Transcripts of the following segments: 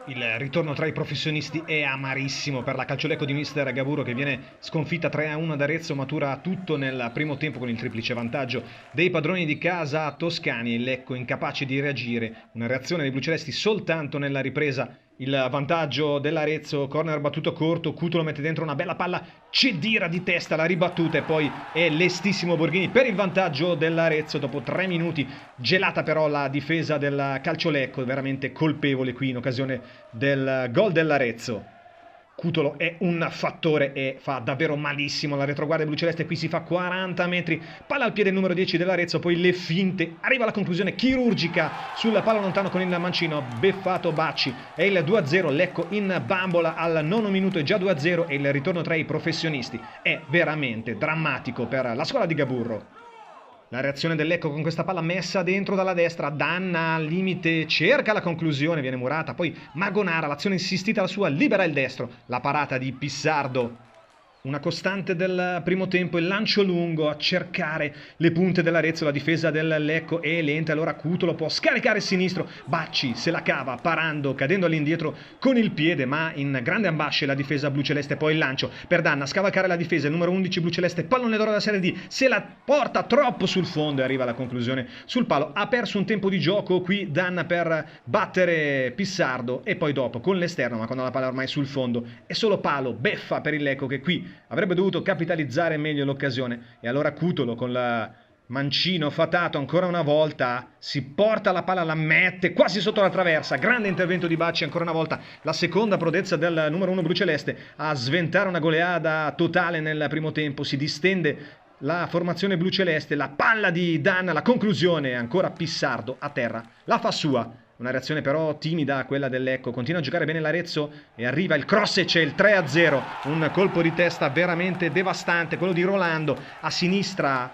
Il ritorno tra i professionisti è amarissimo per la Calciolecco di mister Gaburo, che viene sconfitta 3-1 ad Arezzo, matura tutto nel primo tempo con il triplice vantaggio dei padroni di casa toscani, e Lecco incapace di reagire. Una reazione dei blucelesti soltanto nella ripresa. Il vantaggio dell'Arezzo, corner battuto corto, Cutolo mette dentro una bella palla, Cedira di testa, la ribattuta, e poi è lestissimo Borghini per il vantaggio dell'Arezzo dopo 3 minuti. Gelata però la difesa del Calciolecco, veramente colpevole qui in occasione del gol dell'Arezzo. Cutolo è un fattore e fa davvero malissimo la retroguardia bluceleste. Qui si fa 40 metri, palla al piede il numero 10 dell'Arezzo, poi le finte, arriva alla conclusione chirurgica sul palo lontano con il mancino, beffato Bacci, è il 2-0, Lecco in bambola al 9° minuto, è già 2-0 e il ritorno tra i professionisti è veramente drammatico per la squadra di Gaburro. La reazione del Lecco con questa palla messa dentro dalla destra, Danna al limite, cerca la conclusione, viene murata, poi Magonara, l'azione insistita la sua, libera il destro, la parata di Pissardo. Una costante del primo tempo, il lancio lungo a cercare le punte dell'Arezzo, la difesa del Lecco è lenta, allora Cutolo può scaricare il sinistro, Bacci se la cava parando, cadendo all'indietro con il piede, ma in grande ambasce la difesa bluceleste, poi il lancio per Danna, scavalcare la difesa, il numero 11 bluceleste, pallone d'oro della Serie D, se la porta troppo sul fondo e arriva alla conclusione sul palo. Ha perso un tempo di gioco qui Danna per battere Pissardo, e poi dopo con l'esterno, ma quando la palla ormai è sul fondo è solo palo, beffa per il Lecco che qui avrebbe dovuto capitalizzare meglio l'occasione, e allora Cutolo con la mancino fatato ancora una volta si porta la palla, la mette quasi sotto la traversa, grande intervento di Bacci ancora una volta, la seconda prodezza del numero 1 bluceleste a sventare una goleada totale nel primo tempo. Si distende la formazione bluceleste, la palla di Danna, la conclusione, ancora Pissardo a terra, la fa sua. Una reazione però timida quella del Lecco, continua a giocare bene l'Arezzo e arriva il cross e c'è il 3-0, un colpo di testa veramente devastante, quello di Rolando a sinistra.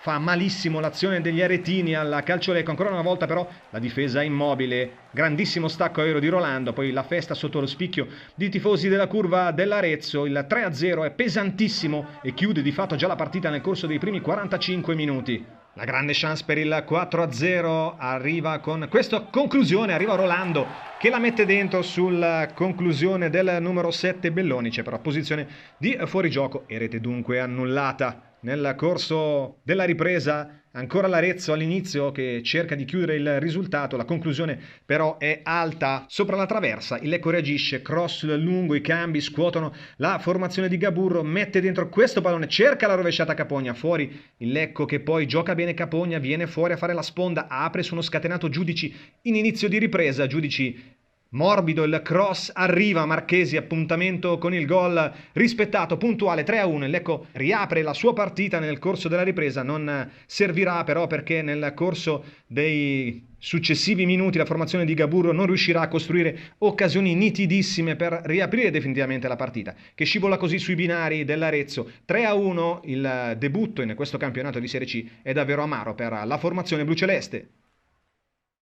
Fa malissimo l'azione degli aretini alla Calciolecco, ancora una volta però la difesa immobile, grandissimo stacco aereo di Rolando, poi la festa sotto lo spicchio di tifosi della curva dell'Arezzo. Il 3-0 è pesantissimo e chiude di fatto già la partita nel corso dei primi 45 minuti. La grande chance per il 4-0 arriva con questa conclusione, arriva Rolando che la mette dentro sulla conclusione del numero 7 Belloni, c'è però posizione di fuorigioco e rete dunque annullata. Nel corso della ripresa ancora l'Arezzo all'inizio che cerca di chiudere il risultato, la conclusione però è alta sopra la traversa, il Lecco reagisce, cross lungo, i cambi scuotono la formazione di Gaburro, mette dentro questo pallone, cerca la rovesciata Capogna, fuori il Lecco che poi gioca bene Capogna, viene fuori a fare la sponda, apre su uno scatenato Giudici in inizio di ripresa, Giudici morbido, il cross arriva, Marchesi, appuntamento con il gol rispettato, puntuale, 3-1, il Lecco riapre la sua partita nel corso della ripresa, non servirà però perché nel corso dei successivi minuti la formazione di Gaburro non riuscirà a costruire occasioni nitidissime per riaprire definitivamente la partita, che scivola così sui binari dell'Arezzo. 3-1, il debutto in questo campionato di Serie C è davvero amaro per la formazione bluceleste.